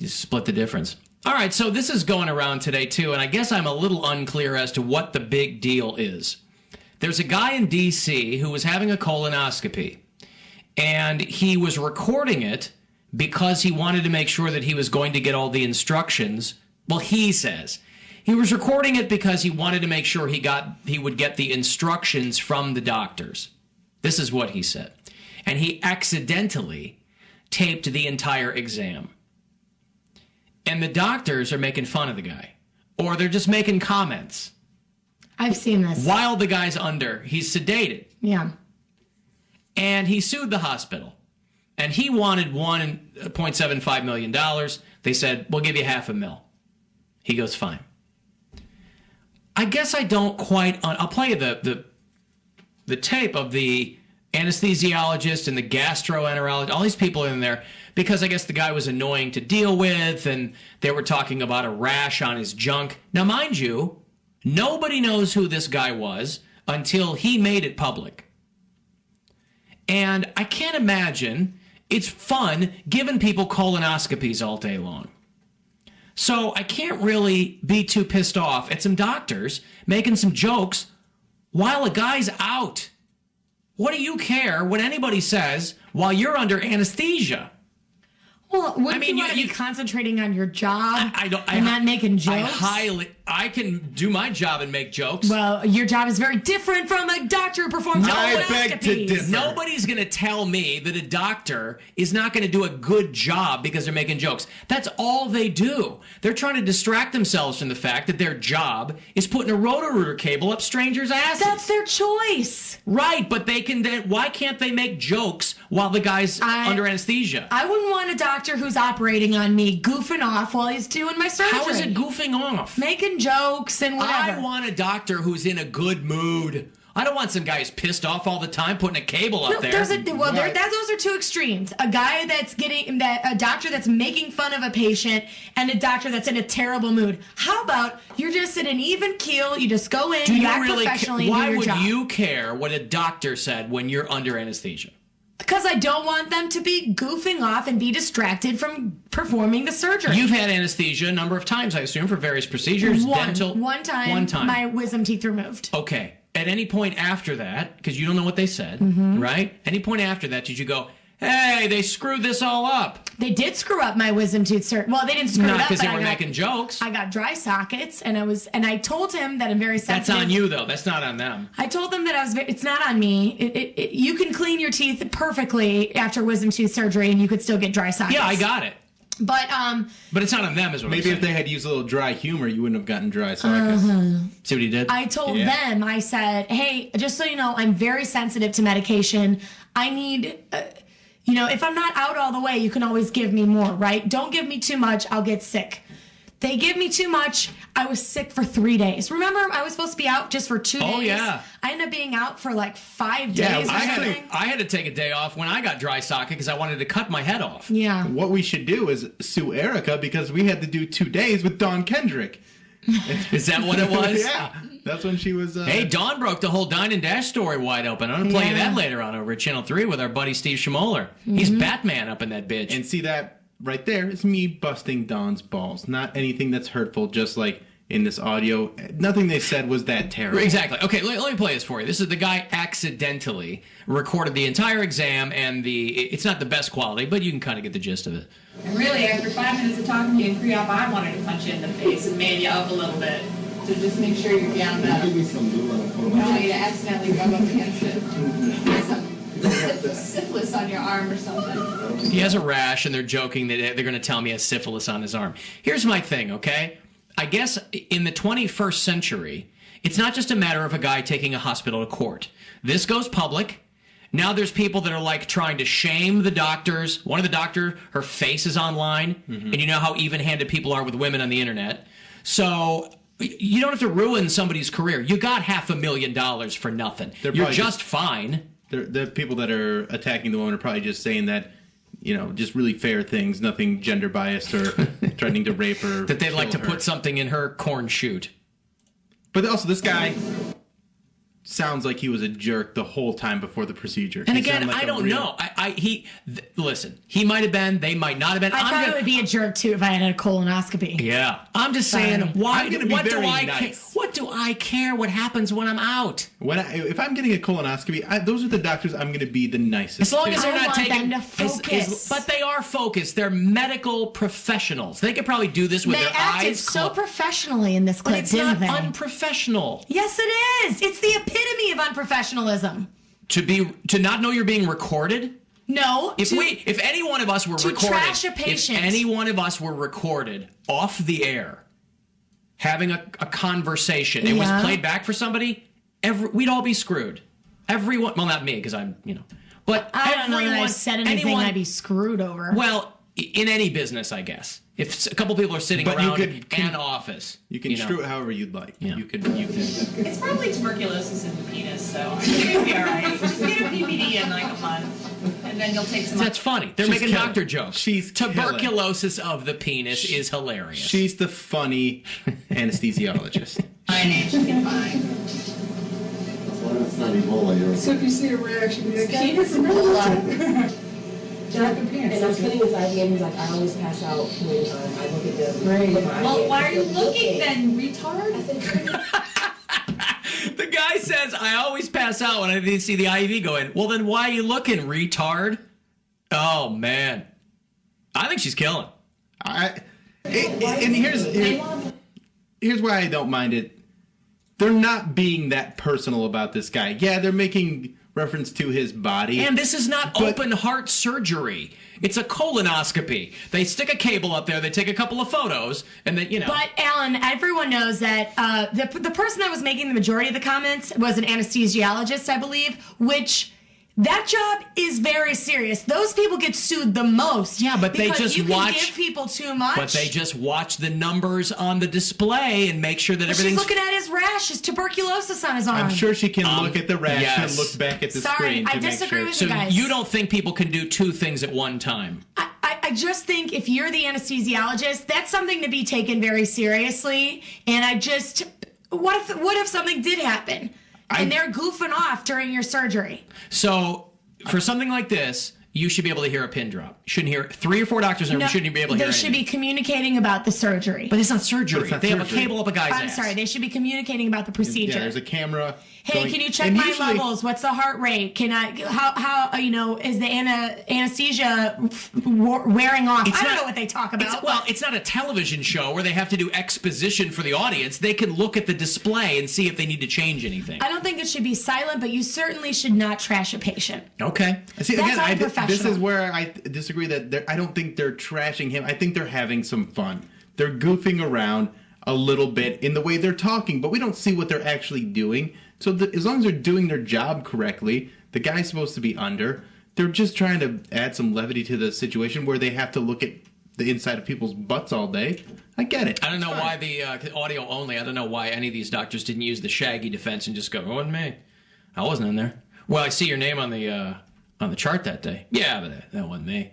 You split the difference. All right, so this is going around today, too, and I guess I'm a little unclear as to what the big deal is. There's a guy in D.C. who was having a colonoscopy, and he was recording it because he wanted to make sure that he was going to get all the instructions. Well, he says he was recording it because he wanted to make sure he would get the instructions from the doctors. This is what he said. And he accidentally taped the entire exam. And the doctors are making fun of the guy. Or they're just making comments. I've seen this. While the guy's under. He's sedated. Yeah. And he sued the hospital. And he wanted $1.75 million. They said, we'll give you $500,000. He goes, fine. I guess I don't quite... I'll play you the tape of the anesthesiologist and the gastroenterologist. All these people in there... Because I guess the guy was annoying to deal with, and they were talking about a rash on his junk. Now, mind you, nobody knows who this guy was until he made it public. And I can't imagine it's fun giving people colonoscopies all day long. So I can't really be too pissed off at some doctors making some jokes while a guy's out. What do you care what anybody says while you're under anesthesia? Well, wouldn't you want to be concentrating on your job and not making jokes? I can do my job and make jokes. Well, your job is very different from a doctor who performs colonoscopies. I beg to differ. Nobody's going to tell me that a doctor is not going to do a good job because they're making jokes. That's all they do. They're trying to distract themselves from the fact that their job is putting a roto-rooter cable up strangers' asses. That's their choice. Right, but they can. Why can't they make jokes while the guy's under anesthesia? I wouldn't want a doctor who's operating on me goofing off while he's doing my surgery. How is it goofing off? Making jokes and whatever. I want a doctor who's in a good mood. I don't want some guy who's pissed off all the time putting a cable up there. Those are two extremes. A guy that's a doctor that's making fun of a patient, and a doctor that's in a terrible mood. How about you're just at an even keel? You just go in, you act professionally, and do your job. Why would you care what a doctor said when you're under anesthesia? Because I don't want them to be goofing off and be distracted from performing the surgery. You've had anesthesia a number of times, I assume, for various procedures, dental. One time. My wisdom teeth removed. Okay. At any point after that, because you don't know what they said, right? Any point after that, did you go, hey, they screwed this all up? They did screw up my wisdom tooth Well, they didn't screw it up. Not because they were making jokes. I got dry sockets, and I told him that I'm very sensitive. That's on you, though. That's not on them. I told them that it's not on me. You can clean your teeth perfectly after wisdom tooth surgery, and you could still get dry sockets. Yeah, I got it. But it's not on them, is what maybe I'm saying. if they had used a little dry humor, you wouldn't have gotten dry sockets. See what he did? I told them, I said, hey, just so you know, I'm very sensitive to medication. I need... if I'm not out all the way, you can always give me more, right? Don't give me too much. I'll get sick. They give me too much. I was sick for 3 days. Remember, I was supposed to be out just for 2 days? Oh, yeah. I ended up being out for like 5 days or something. I had to take a day off when I got dry socket because I wanted to cut my head off. Yeah. What we should do is sue Erica because we had to do 2 days with Dawn Kendrick. Is that what it was? Yeah. That's when she was... Hey, Dawn broke the whole Dine and Dash story wide open. I'm going to play you that later on over at Channel 3 with our buddy Steve Schmoller. He's Batman up in that bitch. And see, that right there is me busting Dawn's balls. Not anything that's hurtful, just like in this audio. Nothing they said was that terrible. Exactly. Okay, let me play this for you. This is the guy accidentally recorded the entire exam, and it's not the best quality, but you can kind of get the gist of it. And really, after 5 minutes of talking to you in pre-op, I wanted to punch you in the face and man you up a little bit. So just make sure you're down better. Give me some blue. I don't want you to accidentally rub up against it. Some syphilis on your arm or something. He has a rash, and they're joking that they're going to tell me he has syphilis on his arm. Here's my thing, okay? I guess in the 21st century, it's not just a matter of a guy taking a hospital to court. This goes public. Now there's people that are like trying to shame the doctors. One of the doctors, her face is online, and you know how even-handed people are with women on the internet. So you don't have to ruin somebody's career. You got $500,000 for nothing. You're just fine. The people that are attacking the woman are probably just saying that, just really fair things, nothing gender biased or threatening to rape her. That they'd like to put something in her corn chute. But also, this guy sounds like he was a jerk the whole time before the procedure. And He again, sounded like I a don't real- know. Listen, he might have been, they might not have been. I probably would be a jerk too if I had a colonoscopy. Yeah. I'm just saying, Sorry. why? I'm gonna be What do very I nice. care? What do I care what happens when I'm out? If I'm getting a colonoscopy, those are the doctors I'm going to be the nicest As long to. as they're I not want taking them to focus. but they are focused. They're medical professionals. They could probably do this with They their acted eyes so closed. professionally in this But clip, it's didn't not they? unprofessional Yes, it is. It's the epitome of unprofessionalism. to not know you're being recorded. No. If any one of us were recorded, trash a patient. if any one of us were recorded off the air, having a conversation, it was Yeah. played back for somebody, we'd all be screwed. Everyone, well, not me because I'm, but I don't know that I everyone, said anything anyone, I'd be screwed over. Well, in any business, I guess. If a couple people are sitting But you around could- an office, You can strew it however you'd like. Yeah. You can. It's probably tuberculosis in the penis, so I think you'll be all right. Just get a PPD in like a month, and then you'll take some. That's funny. They're She's making killing. doctor jokes. She's Tuberculosis of the penis is hilarious. She's the funny anesthesiologist. INH should be fine. It's not Ebola, you're So if you see a reaction, you're like, Penis and Ebola. drop the pants. And I'm putting his IV in, he's like, I always pass out when I look at the... Great. Well, why are you looking then, retard? The guy says, I always pass out when I see the IV go in. Well, then why are you looking, retard? Oh, man. I think she's killing. And here's why I don't mind it. They're not being that personal about this guy. Yeah, they're making reference to his body. And this is not open heart surgery. It's a colonoscopy. They stick a cable up there, they take a couple of photos, and then, But Alan, everyone knows that the person that was making the majority of the comments was an anesthesiologist, I believe, which that job is very serious. Those people get sued the most. Yeah, but they because just you can watch- give people too much. But they just watch the numbers on the display and make sure that She's everything's... looking at his rash, his tuberculosis on his arm. I'm sure she can look at the rash yes. and look back at the Sorry, screen to I make disagree sure. with So you guys. you don't think people can do two things at one time? I just think if you're the anesthesiologist, that's something to be taken very seriously. And what if something did happen and they're goofing off during your surgery? So for something like this, you should be able to hear a pin drop. You shouldn't hear 3 or 4 doctors in a room. You shouldn't be able to hear They should anything. be communicating about the surgery. But it's not surgery. But it's not They have a surgery. cable up a guy's I'm ass. sorry, they should be communicating about the procedure. Yeah, there's a camera. Hey, going- can you check and my usually- levels? What's the heart rate? Can I? How is the anesthesia wearing off? I don't know what they talk about. It's not a television show where they have to do exposition for the audience. They can look at the display and see if they need to change anything. I don't think it should be silent, but you certainly should not trash a patient. Okay. See, That's again, this unprofessional. is where I disagree that I don't think they're trashing him. I think they're having some fun. They're goofing around a little bit in the way they're talking, but we don't see what they're actually doing. So as long as they're doing their job correctly, the guy's supposed to be under. They're just trying to add some levity to the situation where they have to look at the inside of people's butts all day. I get it. I don't know It's why fine. the audio only. I don't know why any of these doctors didn't use the Shaggy defense and just go, "It wasn't me. I wasn't in there." Well, I see your name on the chart that day. Yeah, but that wasn't me.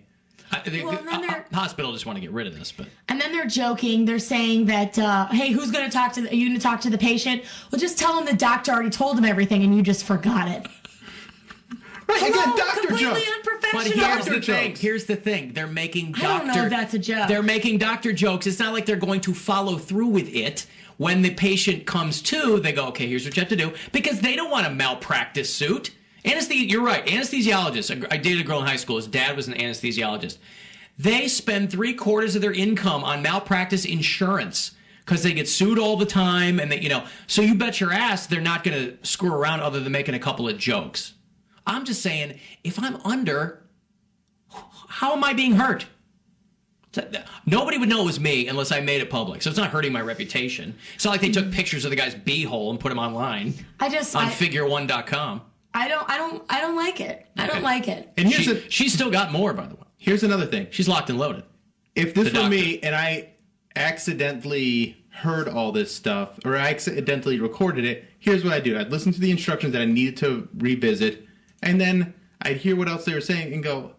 Well, and then they're- Hospital just want to get rid of this, but And then they're joking. They're saying that, hey, who's going to talk to? Are you going to talk to the patient? Well, just tell him the doctor already told him everything, and you just forgot it. Right, Hello, again, doctor completely jokes. unprofessional. here's Doctor the thing. jokes. Here's the thing. They're making doctor. I don't know if that's a joke. They're making doctor jokes. It's not like they're going to follow through with it. When the patient comes to, they go, "Okay, here's what you have to do," because they don't want a malpractice suit. You're right. Anesthesiologists. I dated a girl in high school. His dad was an anesthesiologist. They spend 3/4 of their income on malpractice insurance because they get sued all the time, and so you bet your ass they're not going to screw around other than making a couple of jokes. I'm just saying, if I'm under, how am I being hurt? Nobody would know it was me unless I made it public, so it's not hurting my reputation. It's not like they took pictures of the guy's beehole and put them online on figure1.com. I don't like it. I don't like it. And She's still got more, by the way. here's another thing. She's locked and loaded. If this The were doctor. me and I accidentally heard all this stuff or I accidentally recorded it, here's what I'd do. I'd listen to the instructions that I needed to revisit, and then I'd hear what else they were saying and go,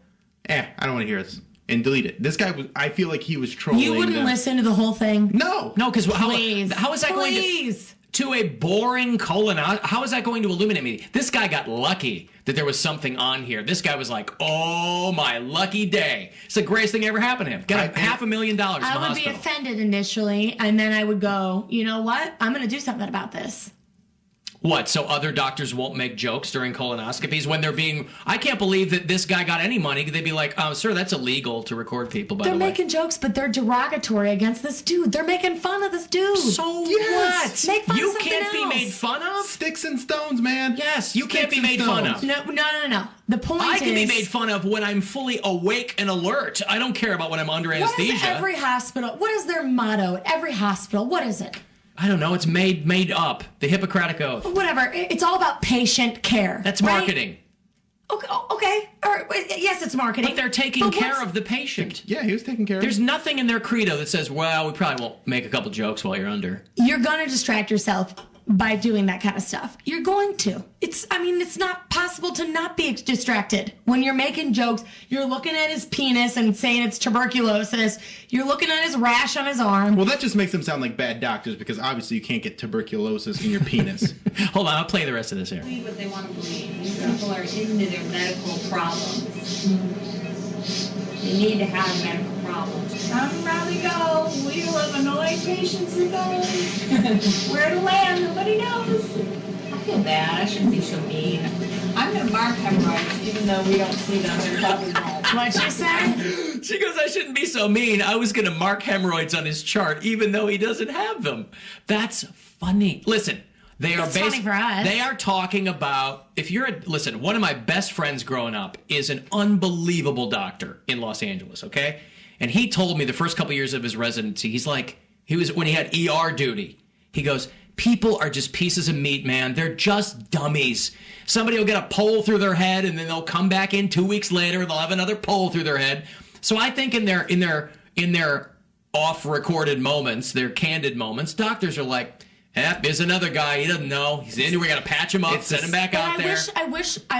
I don't want to hear this, and delete it. This guy I feel like he was trolling. You wouldn't listen to the whole thing? No. No, because Please. how is that going to... Please. to a boring colonoscopy. How is that going to illuminate me? This guy got lucky that there was something on here. This guy was like, oh, my lucky day. It's the greatest thing ever happened to him. Got $500,000 in the hospital. I would be offended initially, and then I would go, you know what? I'm going to do something about this. What, so other doctors won't make jokes during colonoscopies when they're being... I can't believe that this guy got any money. They'd be like, oh, sir, that's illegal to record people, by the way. They're making jokes, but they're derogatory against this dude. They're making fun of this dude. So Yes. what? Make fun You of something can't be else. made fun of? Sticks and stones, man. Yes, you can't be Sticks and made fun stones. of. No. The point I is... can be made fun of when I'm fully awake and alert. I don't care about when I'm under What anesthesia. is every hospital? What is their motto at every hospital? What is it? I don't know. It's made up. The Hippocratic Oath. Whatever. It's all about patient care. That's right? marketing. Okay. All right. Yes, it's marketing. But they're taking care what's- of the patient. Yeah, he was taking care of There's it. nothing in their credo that says, well, we probably won't make a couple jokes while you're under. You're going to distract yourself by doing that kind of stuff. You're going to. It's not possible to not be distracted. When you're making jokes, you're looking at his penis and saying it's tuberculosis. You're looking at his rash on his arm. Well, that just makes them sound like bad doctors because obviously you can't get tuberculosis in your penis. Hold on, I'll play the rest of this here. Believe what they want to believe. These people are into their medical problems. They need to have medical problems. I'm around to go. We will annoy patients with those. Where to land, nobody knows. I feel bad. I shouldn't be so mean. I'm going to mark hemorrhoids, even though we don't see them. They're probably not. What'd you say? She goes, I shouldn't be so mean. I was going to mark hemorrhoids on his chart, even though he doesn't have them. That's funny. Listen, they are It's funny for us. They are talking about, listen, one of my best friends growing up is an unbelievable doctor in Los Angeles, okay? And he told me the first couple years of his residency, when he had ER duty, he goes, people are just pieces of meat, man. They're just dummies. Somebody will get a pole through their head, and then they'll come back in 2 weeks later, and they'll have another pole through their head. So I think in their off-recorded moments, their candid moments, doctors are like, there's another guy. He doesn't know. He's in. We got to patch him up, send him back out there. I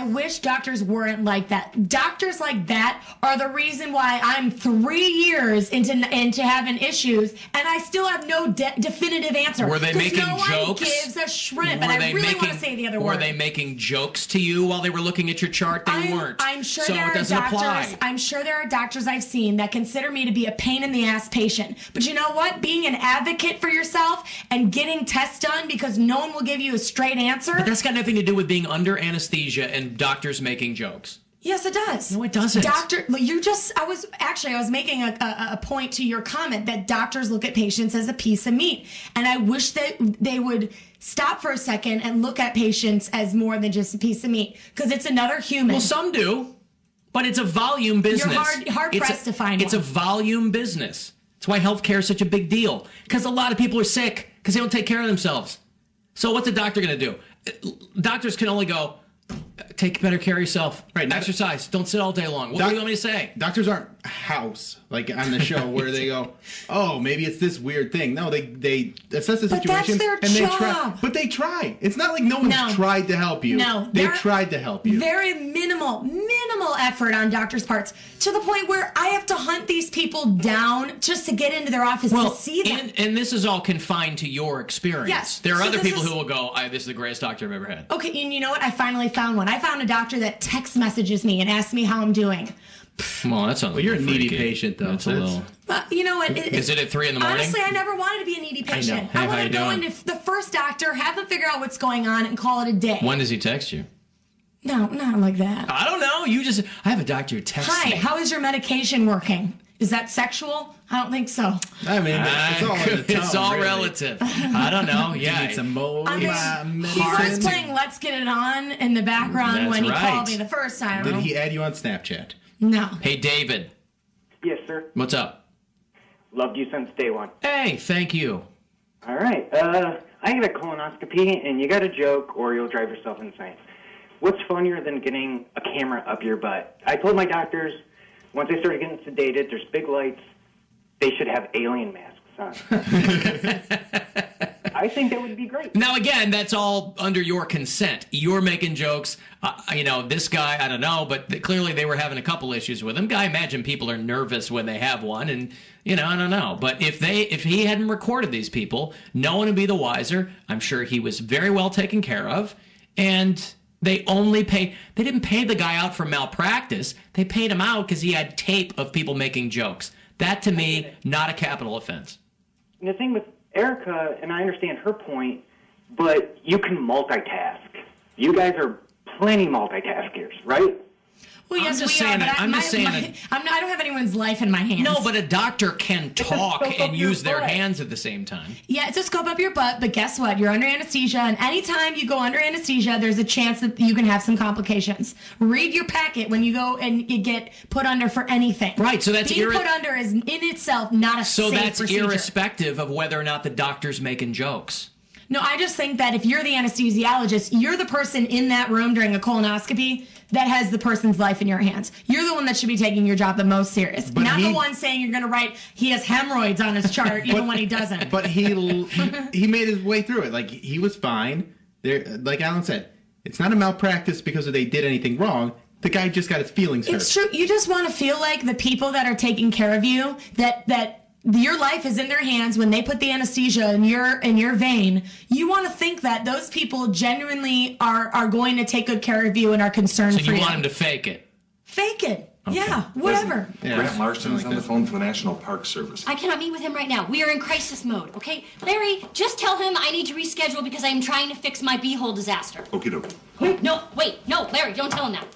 wish doctors weren't like that. Doctors like that are the reason why I'm 3 years into having issues, and I still have no definitive answer. Were they 'Cause making no jokes? one gives a shrimp, and I really want to say the other word. Were they making jokes to you while they were looking at your chart? They weren't. I'm sure so there it are doesn't doctors. apply. I'm sure there are doctors I've seen that consider me to be a pain in the ass patient. But you know what? Being an advocate for yourself and getting tests done because no one will give you a straight answer. But that's got nothing to do with being under anesthesia and doctors making jokes. Yes, it does. No, it doesn't. I was making a point to your comment that doctors look at patients as a piece of meat. And I wish that they would stop for a second and look at patients as more than just a piece of meat. Because it's another human. Well, some do. But it's a volume business. You're hard-pressed to find It's one. a volume business. That's why healthcare is such a big deal. Because a lot of people are sick because they don't take care of themselves. So what's a doctor going to do? Doctors can only go, take better care of yourself. Right. Exercise. Don't sit all day long. What do you want me to say? Doctors aren't House, like on the show, where they go, oh, maybe it's this weird thing. No, they assess the But that's situation their and they job. try. But they try. It's not like no one's No. tried to help you. No, They've they're tried to help you. Very minimal effort on doctors' parts, to the point where I have to hunt these people down just to get into their office to see them. and this is all confined to your experience. Yes. There are So other this people is- who will go, this is the greatest doctor I've ever had. Okay, and you know what? I finally found one. I found a doctor that text messages me and asks me how I'm doing. Well, that's a Well, you're a little needy freaky. patient, though. That's so a that's- little... You know what? Is it at 3 a.m? Honestly, I never wanted to be a needy patient. Hey, I how want you to go doing? into the first doctor, have them figure out what's going on, and call it a day. When does he text you? No, not like that. I don't know. I have a doctor who texts Hi, me. how is your medication working? Is that sexual? I don't think so. I mean, it's all in the tone, It's all really. relative. I don't know. Yeah. Need some more He was medicine. playing Let's Get It On in the background That's when he right. called me the first time. Did he add you on Snapchat? No. Hey, David. Yes, sir. What's up? Loved you since day one. Hey, thank you. All right. I had a colonoscopy, and you got a joke, or you'll drive yourself insane. What's funnier than getting a camera up your butt? I told my doctors, once I started getting sedated, there's big lights, they should have alien masks on. I think that would be great. Now, again, that's all under your consent. You're making jokes. This guy, I don't know, but clearly they were having a couple issues with him. I imagine people are nervous when they have one, and, I don't know. But if he hadn't recorded these people, no one would be the wiser. I'm sure he was very well taken care of. And they didn't pay the guy out for malpractice. They paid him out because he had tape of people making jokes. That, to me, not a capital offense. And the thing with Erica, and I understand her point, but you can multitask. You guys are plenty multitaskers, right? Well, yes, we are, but I don't have anyone's life in my hands. No, but a doctor can talk and use their hands at the same time. Yeah, it's a scope up your butt, but guess what? You're under anesthesia, and anytime you go under anesthesia, there's a chance that you can have some complications. Read your packet when you go and you get put under for anything. Right, so that's being put under is in itself not a safe procedure. So that's irrespective of whether or not the doctor's making jokes. No, I just think that if you're the anesthesiologist, you're the person in that room during a colonoscopy that has the person's life in your hands. You're the one that should be taking your job the most serious. But not the one saying you're going to write, he has hemorrhoids on his chart, even when he doesn't. But he made his way through it. Like, he was fine. Like Alan said, it's not a malpractice because they did anything wrong. The guy just got his feelings hurt. It's true. You just want to feel like the people that are taking care of you, that your life is in their hands when they put the anesthesia in your vein. You want to think that those people genuinely are going to take good care of you and are concerned for you. So you want them to fake it? Fake it. Okay. Yeah, whatever. Grant Larson is on the phone for the National Park Service. I cannot meet with him right now. We are in crisis mode, okay? Larry, just tell him I need to reschedule because I am trying to fix my beehole disaster. Okie dokie. No, wait, no, Larry, don't tell him that.